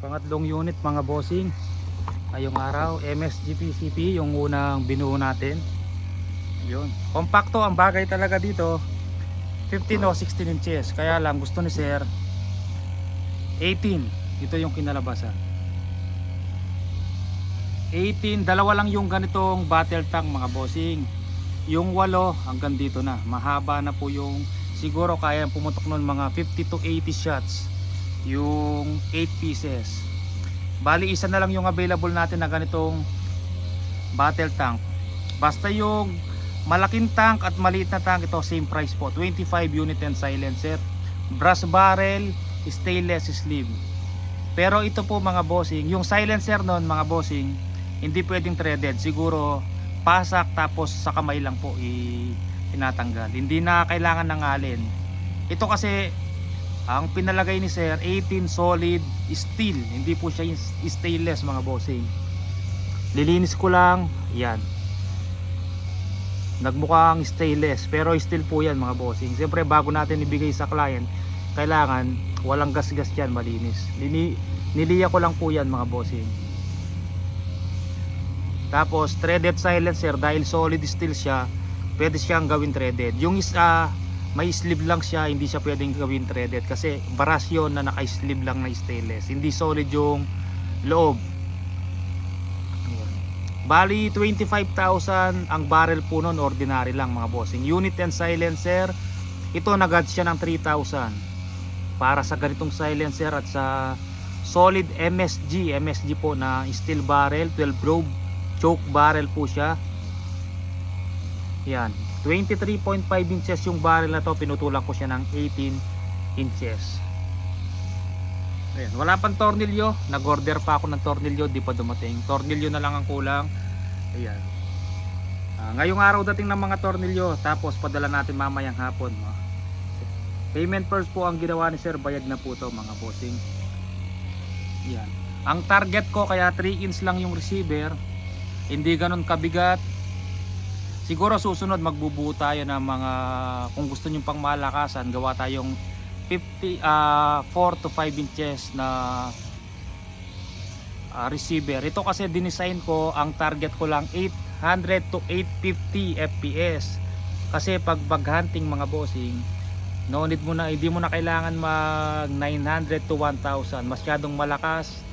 Pangatlong unit mga bossing. Ngayong araw, MSG PCP yung unang binuo natin. Yun. Kompakto ang bagay talaga dito. 15 o 16 inches. Kaya lang gusto ni Sir 18. Ito yung kinalabasan. 18, dalawa lang yung ganitong battle tank mga bossing. Yung 8 hanggang dito na. Mahaba na po yung, siguro kaya pumutok nun mga 50 to 80 shots. Yung 8 pieces. Bali isa na lang yung available natin na ganitong battle tank. Basta yung malaking tank at maliit na tank, ito same price po, 25 unit and silencer, brass barrel, stainless sleeve. Pero ito po mga bossing, yung silencer nun mga bossing, hindi pwedeng threaded, siguro pasak tapos sa kamay lang po tinatanggal, hindi na kailangan ng alin. Ito kasi ang pinalagay ni Sir 18 solid steel, hindi po siya stainless mga bossing. Lilinis ko lang yan, nagmukhang stainless pero steel po yan mga bossing. Siyempre bago natin ibigay sa client, kailangan walang gas-gas yan, malinis. Niliya ko lang po yan mga bossing. Tapos threaded silencer, dahil solid steel siya, pwede siyang gawin threaded. Yung isa may sleeve lang siya, hindi siya pwedeng gawin threaded kasi baras yun na naka-sleeve lang na stainless, hindi solid yung loob. Bali 25,000 ang barrel po nun, ordinary lang mga bossing. Unit and silencer, ito nag-add siya ng 3,000 para sa ganitong silencer at sa solid MSG po na steel barrel, 12 probe choke barrel po siya. Yan, 23.5 inches yung barrel na to, pinutulan ko siya ng 18 inches. Ayan, wala pang tornilyo, nag-order pa ako ng tornilyo, di pa dumating. Tornilyo na lang ang kulang. Ayan. Ngayong araw dating ng mga tornilyo, tapos padala natin mamayang hapon. Payment first po ang ginawa ni Sir, bayad na po to mga bossing. Ayan. Ang target ko kaya 3 inch lang yung receiver, hindi ganun kabigat. Siguro susunod magbubuo tayo ng mga, kung gusto nyo pang malakasan, gawa tayong 4 to 5 inches na receiver. Ito kasi dinesign ko, ang target ko lang 800 to 850 fps. Kasi pag bag hunting mga bossing, no need mo na, hindi mo na kailangan mag 900 to 1000, masyadong malakas.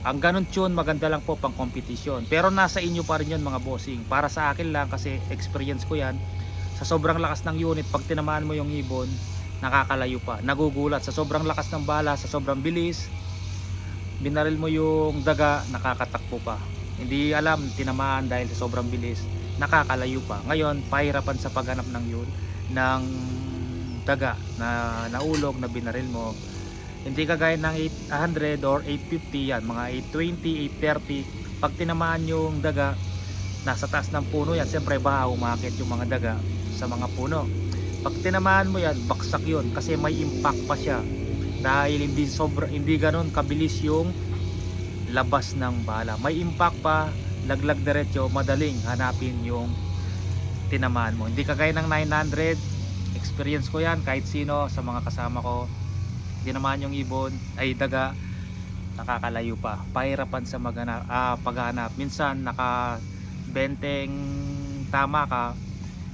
Ang ganun tune maganda lang po pang competition, pero nasa inyo pa rin yun mga bossing. Para sa akin lang kasi experience ko yan, sa sobrang lakas ng unit, pag tinamaan mo yung ibon, nakakalayo pa, nagugulat sa sobrang lakas ng bala, sa sobrang bilis, binaril mo yung daga, nakakatakbo pa, hindi alam tinamaan dahil sa sobrang bilis, nakakalayo pa. Ngayon pahirapan sa paghanap ng yun, ng daga na naulog na binaril mo. Hindi kagaya ng 800 or 850, yan mga 820, 830. Pag tinamaan yung daga, nasa taas ng puno yan, siyempre baka umakit yung mga daga sa mga puno. Pag tinamaan mo yan, baksak yun kasi may impact pa siya, dahil hindi ganun kabilis yung labas ng bala. May impact pa, laglag diretso, madaling hanapin yung tinamaan mo. Hindi kagaya ng 900, experience ko yan, kahit sino sa mga kasama ko, tinamaan yung ibon ay daga, nakakalayo pa, pahirapan sa paghanap. Minsan nakabenteng tama ka,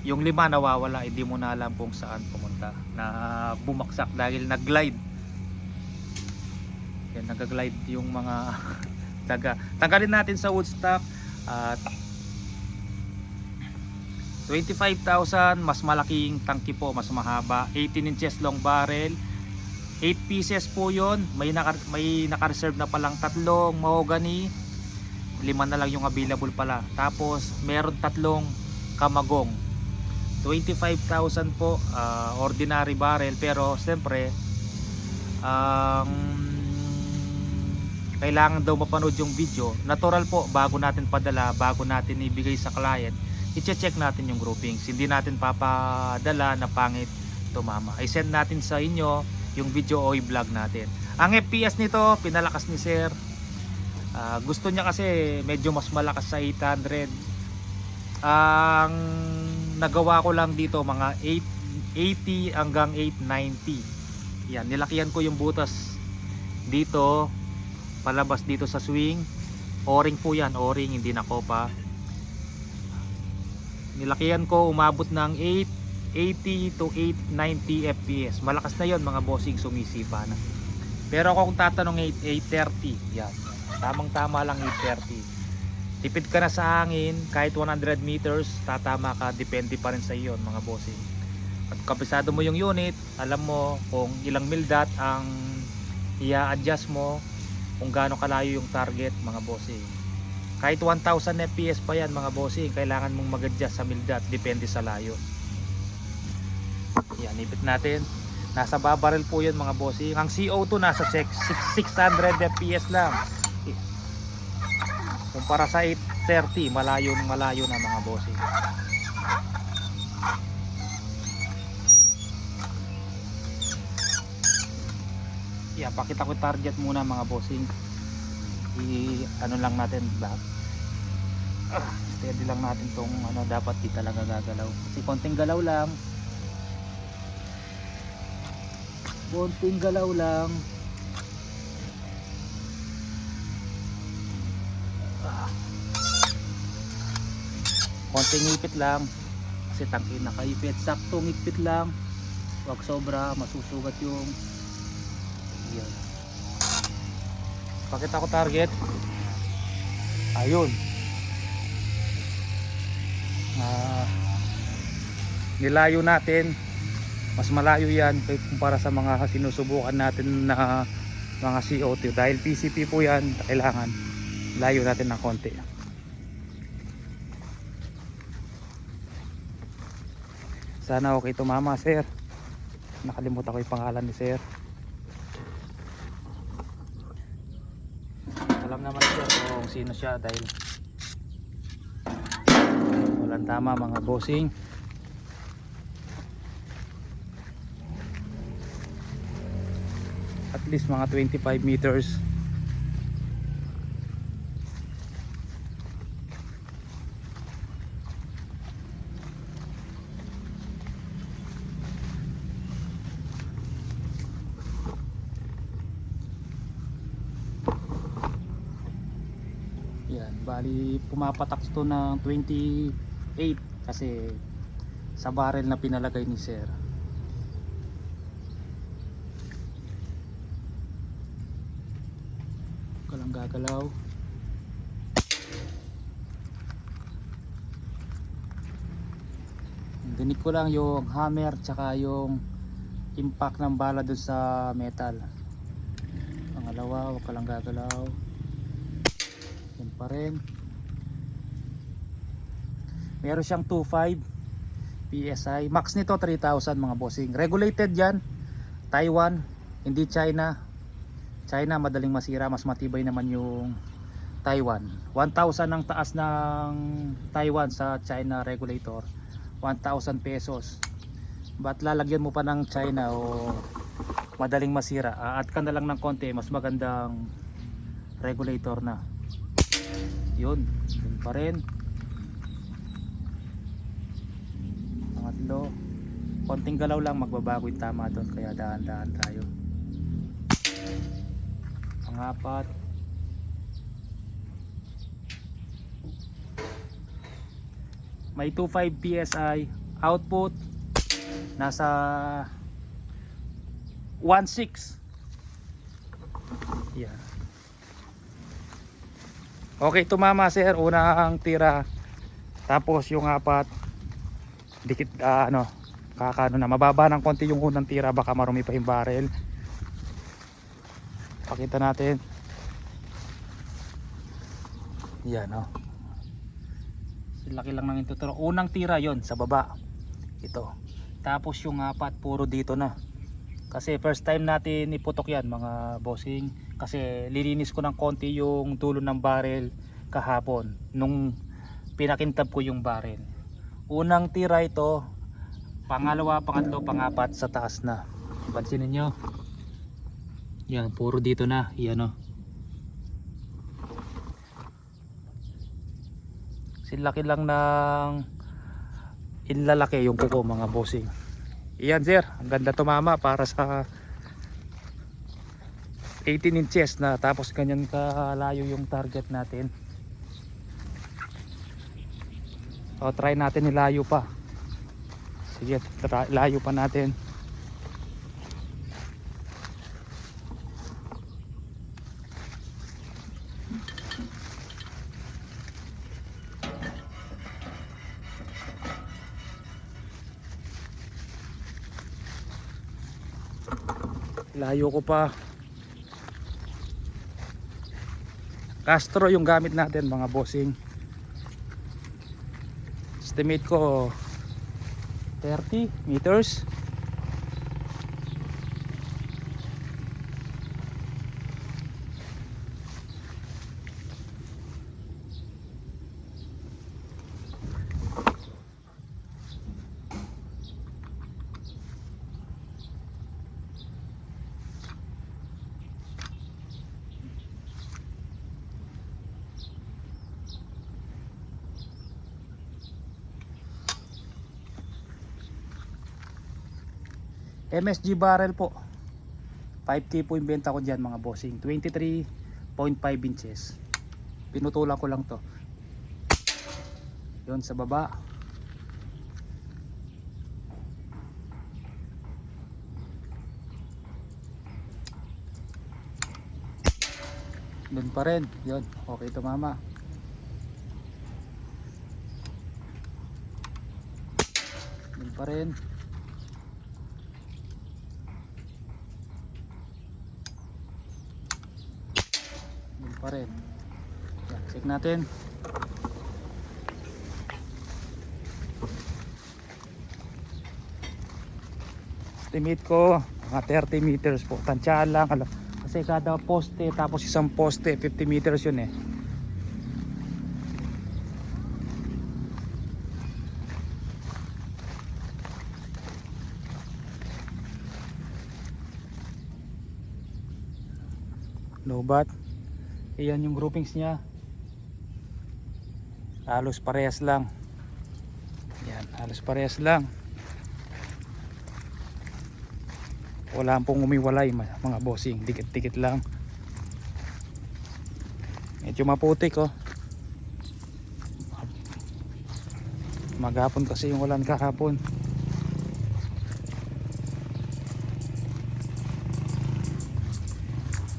yung 5 nawawala, hindi mo na alam kung saan pumunta, na bumaksak dahil nag-glide. Yan, nag-glide yung mga daga. Tanggalin natin sa woodstock at 25,000, mas malaking tangki po, mas mahaba, 18 inches long barrel, 8 pieces po yon. May naka-reserve na palang 3 mahogany, 5 na lang yung available pala. Tapos meron 3 kamagong. 25,000 po, ordinary barrel, pero siyempre kailangan daw mapanood yung video. Natural po, bago natin padala, bago natin ibigay sa client, i-check natin yung groupings. Hindi natin papadala na pangit tumama. I-send natin sa inyo yung video o i-vlog natin. Ang FPS nito, pinalakas ni Sir. Gusto niya kasi medyo mas malakas sa 800. Ang nagawa ko lang dito mga 880 hanggang 890. Yan, nilakihan ko yung butas dito palabas dito sa swing. O-ring po yan, o-ring, hindi na kopa. Nilakihan ko, umabot ng 880 to 890 fps. Malakas na yon mga bossing, sumisipa na. Pero kung tatanong 830, yan, tamang tama lang 830. Tipid ka na sa hangin, kahit 100 meters tatama ka, depende pa rin sa iyo mga bossing. At kabisado mo yung unit, alam mo kung ilang mildat ang i-adjust mo, kung gaano kalayo yung target mga bossing. Kahit 1000 fps pa yan mga bossing, kailangan mong mag-adjust sa mildat, depende sa layo. Yan, ipit natin. Nasa babarel po yan mga bossing. Ang CO2 nasa 600 fps lang. Kumpara sa 830, malayo na mga bossing. Yan, pakita ko target muna mga bossing. Ano lang natin back. Steady lang natin tong ano, dapat di talaga gagalaw. Kasi konting galaw lang. Konting galaw lang. Konting ipit lang. Kasi tangkin na kaipit. Saktong ipit lang. Huwag sobra, masusugat yung yan. Pakita ko target. Ayun. Nilayo natin. Mas malayo yan kumpara sa mga sinusubukan natin na mga CO2. Dahil PCP po yan, kailangan layo natin ng konti. Sana okay tumama sir. Nakalimutan ko yung pangalan ni sir. Alam naman sir kung sino siya dahil walang tama mga bossing. At least mga 25 meters. Yan, bali pumapatak to ng 28 kasi sa barrel na pinalagay ni sir. Walang gagalaw. Dinig ko lang yung hammer tsaka yung impact ng bala dun sa metal. Pangalawa, wag ka lang gagalaw. Yan pa rin. Meron siyang 2.5 PSI. Max nito 3,000 mga bossing. Regulated yan. Taiwan, hindi China. China madaling masira, mas matibay naman yung Taiwan. 1,000 ang taas ng Taiwan sa China regulator. 1,000 pesos. Ba't lalagyan mo pa ng China o madaling masira? Add ka na lang ng konti, mas magandang regulator na. Yun pa rin. Pangatlo, konting galaw lang magbabago yung tama doon, kaya dahan-dahan tayo. Pangapat, may 2.5 PSI. Output nasa 1.6. Yeah. Okay, tumama sir, unang tira. Tapos yung apat dikit kakano na, mababa ng konti yung unang tira, baka marumi pa yung barrel. Pakita natin. Yan oh. Laki lang ng intuturo. Unang tira yon sa baba. Ito. Tapos yung apat puro dito na. Kasi first time natin iputok yan mga bossing. Kasi lilinis ko ng konti yung dulo ng barrel kahapon nung pinakintab ko yung barrel. Unang tira ito, pangalawa, pangatlo, pangapat sa taas na. Pansin niyo. Yan, puro dito na. Yan oh. Laki lang ng inlalaki yung kuko mga bossing. Iyan sir, ang ganda tumama para sa 18 inches na, tapos ganyan kalayo yung target natin. O try natin ilayo pa. Sige, layo pa natin. Layo ko pa. Castro yung gamit natin mga bossing. Estimate ko 30 meters. MSG barrel po. 5K po yung benta ko dyan mga bossing. 23.5 inches. Pinutulan ko lang to. Yun sa baba. Doon pa rin. Yun. Okay tumama. Doon pa rin. Pa rin. Yan, check natin. Estimate ko mga 30 meters po. Tansyahan lang. Kasi kada poste, tapos isang poste 50 meters yun eh. Lobat. Ayan yung groupings niya. Halos parehas lang. Yan, halos parehas lang. Wala pong umiwalay mga bossing. Dikit-dikit lang. Medyo maputik oh. Maghapon kasi yung ulan kahapon.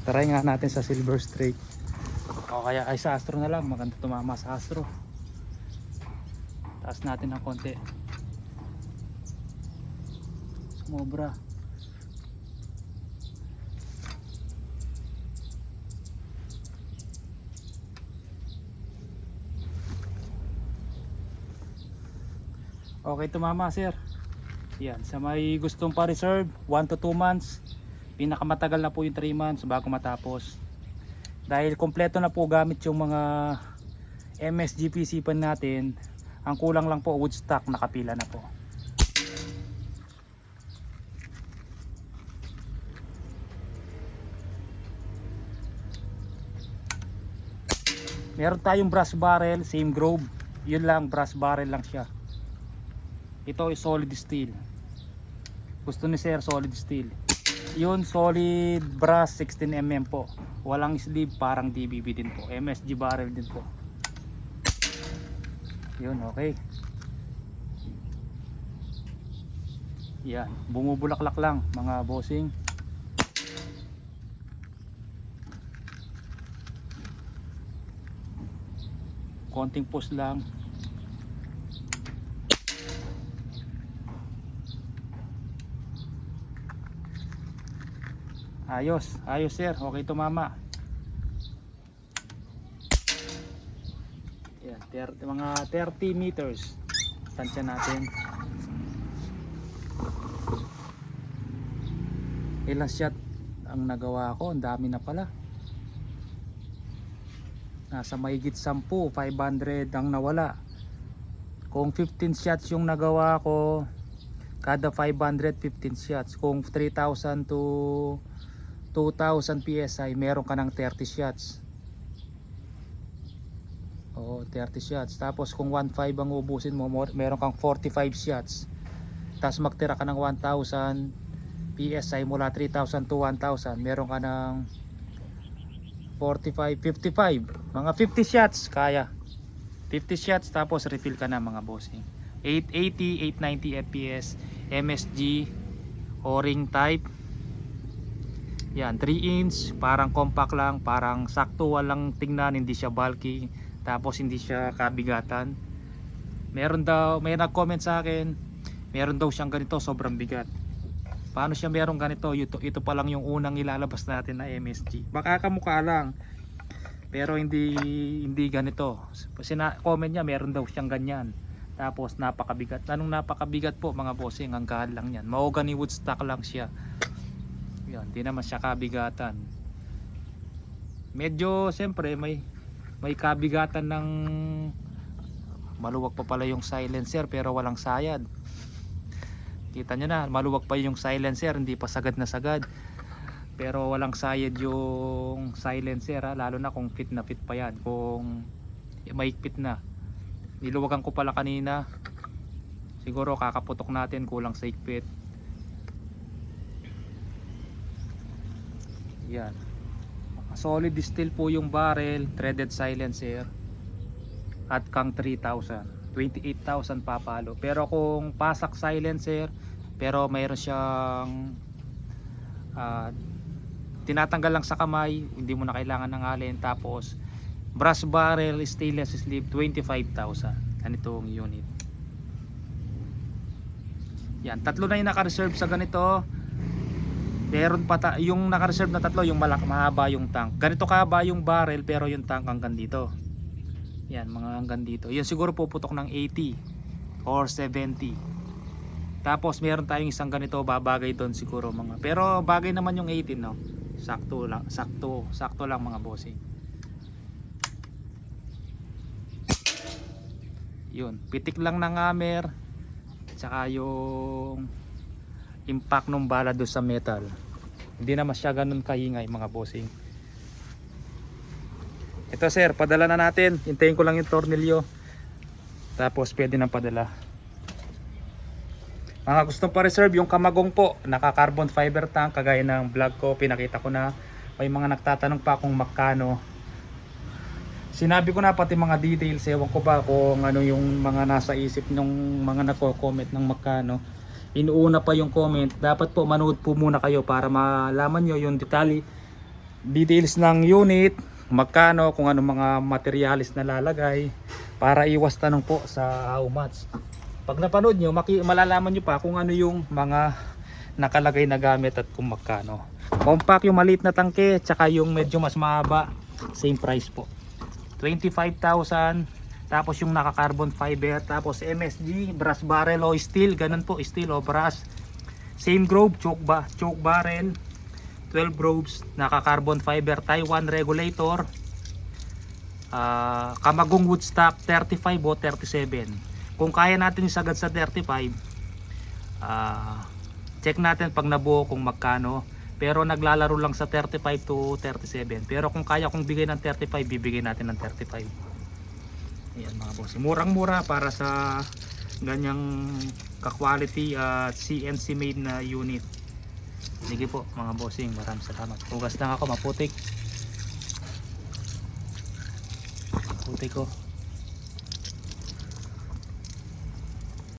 Try nga natin sa silver straight. O kaya ay sa astro na lang, maganda tumama sa astro. Taas natin ng konti. Sumobra. Okay tumama sir. Yan, sa may gustong pa-reserve 1 to 2 months. Pinakamatagal na po yung 3 months bago matapos. Dahil kompleto na po gamit yung mga MSG PC pan natin. Ang kulang lang po wood stock, nakapila na po. Meron tayong brass barrel, same Grove. Yun lang, brass barrel lang siya. Ito ay solid steel. Gusto ni sir solid steel. Yun solid brass 16mm po. Walang sleeve, parang DBB din po. MSG barrel din po. Yun, okay. Yan, bumubulaklak lang mga bossing. Konting push lang. Ayos, ayos sir, okay tumama. Yan, mga 30 meters. Tansya natin. Ilang shot ang nagawa ko, ang dami na pala. Nasa mahigit 10, 500 ang nawala. Kung 15 shots yung nagawa ko, kada 500 15 shots. Kung 3,000 to 2,000 PSI, meron ka ng 30 shots. Oo, 30 shots. Tapos kung 1,500 ang ubusin mo, meron kang 45 shots. Tapos magtira ka ng 1,000 PSI mula 3,000 to 1,000, meron ka ng 45, 55. Mga 50 shots kaya. 50 shots tapos refill ka na mga bossing. 880, 890 fps, MSG, O-ring type. Yan, 3 inch, parang compact lang, parang sakto, walang tingnan, hindi siya bulky, tapos hindi siya kabigatan. Meron daw, may nag-comment sa akin, meron daw siyang ganito, sobrang bigat. Paano siya meron ganito? Ito pa lang yung unang ilalabas natin na MSG. Baka kamukha lang, pero hindi ganito. Comment niya, meron daw siyang ganyan. Tapos napakabigat. Anong napakabigat po mga bossing? Hanggahan lang yan. Mahogany wood stock lang siya. Yan, di naman siya kabigatan. Medyo siyempre may kabigatan ng maluwag pa pala yung silencer pero walang sayad. Kita nyo na, maluwag pa yung silencer, hindi pa sagad na sagad. Pero walang sayad yung silencer ha? Lalo na kung fit na fit pa yan. Kung mahigpit na. Niluwagan ko pala kanina. Siguro kakaputok natin, kulang sa higpit. Yan. Solid steel po yung barrel, threaded silencer. At kang 3,000. 28,000 papalo. Pero kung pasak silencer, pero mayroon siyang tinatanggal lang sa kamay, hindi mo na kailangan ng alin. Tapos brass barrel, stainless sleeve, 25,000. Ganitong unit. Yan, tatlo na yung naka-reserve sa ganito. Meron pa yung naka-reserve na tatlo, yung mahaba yung tank. Ganito kahaba yung barrel pero yung tank hanggang dito. Yan, mga hanggang dito. Yun siguro puputok ng 80 or 70. Tapos meron tayong isang ganito, babagay doon siguro mga. Pero bagay naman yung 18, no. Sakto lang, sakto lang mga bossing. Yun, pitik lang ng hammer. Tsaka yung impact ng bala doon sa metal. Hindi naman siya ganun kaingay mga bossing. Ito sir, padala na natin. Hintayin ko lang yung tornilyo. Tapos pwede nang padala. Mga gustong pa-reserve yung kamagong po, naka carbon fiber tank kagaya ng vlog ko, pinakita ko na. May mga nagtatanong pa kung magkano. Sinabi ko na pati mga details, ewan ko ba kung ano yung mga nasa isip ng mga nako-comment ng magkano. Inuuna pa yung comment. Dapat po manood po muna kayo para malaman nyo yung details ng unit, magkano, kung anong mga materialis na lalagay, para iwas tanong po sa how much. Pag napanood nyo, malalaman nyo pa kung ano yung mga nakalagay na gamit at kung magkano. Compact yung maliit na tangke, tsaka yung medyo mas mahaba, same price po. 25,000. Tapos yung naka carbon fiber, tapos MSG, brass barrel o steel, ganun po, steel o brass. Same groove, choke barrel, 12 grooves, naka carbon fiber, Taiwan regulator, kamagong wood stock 35 o 37. Kung kaya natin isagad sa 35, check natin pag nabuo kung magkano. Pero naglalaro lang sa 35 to 37. Pero kung kaya kong bigay ng 35, bibigay natin ng 35. Ayan mga boss, murang-mura para sa ganyang ka-quality at CNC made na unit. Sige po mga bossing, maraming salamat. Hugas lang ako, maputik ko.